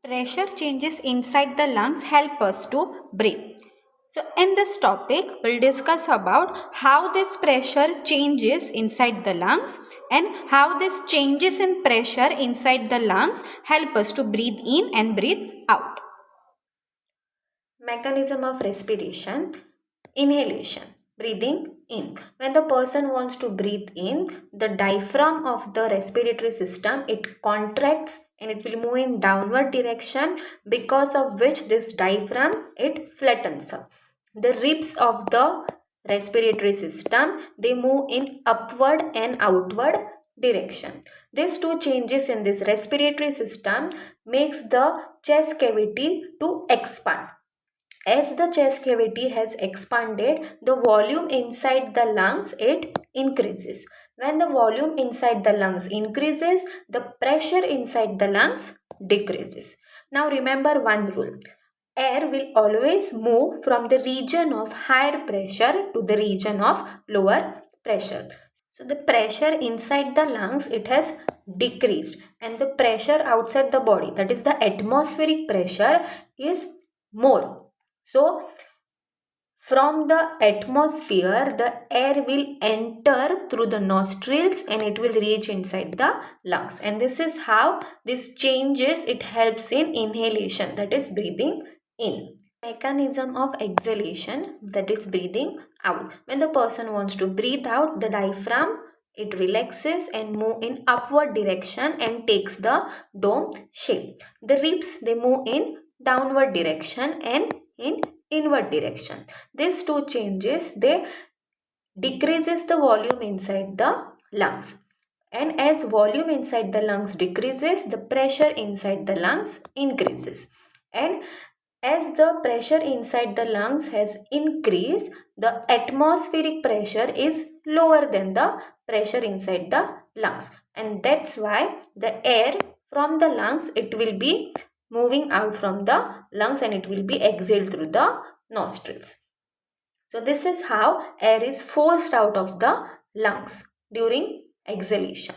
Pressure changes inside the lungs help us to breathe. So in this topic, we'll discuss about how this pressure changes inside the lungs and how this changes in pressure inside the lungs help us to breathe in and breathe out. Mechanism of respiration. Inhalation, breathing in. When the person wants to breathe in, the diaphragm of the respiratory system, it contracts and it will move in downward direction, because of which this diaphragm, it flattens up. The ribs of the respiratory system, they move in upward and outward direction. These two changes in this respiratory system makes the chest cavity to expand. As the chest cavity has expanded, the volume inside the lungs, it increases. When the volume inside the lungs increases, the pressure inside the lungs decreases. Now remember one rule. Air will always move from the region of higher pressure to the region of lower pressure. So the pressure inside the lungs, it has decreased, and the pressure outside the body, that is the atmospheric pressure, is more. So, from the atmosphere, the air will enter through the nostrils and it will reach inside the lungs. And this is how this changes, it helps in inhalation, that is breathing in. Mechanism of exhalation, that is breathing out. When the person wants to breathe out, the diaphragm, it relaxes and move in upward direction and takes the dome shape. The ribs, they move in downward direction and in inward direction. These two changes, they decreases the volume inside the lungs. And as volume inside the lungs decreases, the pressure inside the lungs increases. And as the pressure inside the lungs has increased, the atmospheric pressure is lower than the pressure inside the lungs. And that's why the air from the lungs, it will be moving out from the lungs and it will be exhaled through the nostrils. So this is how air is forced out of the lungs during exhalation.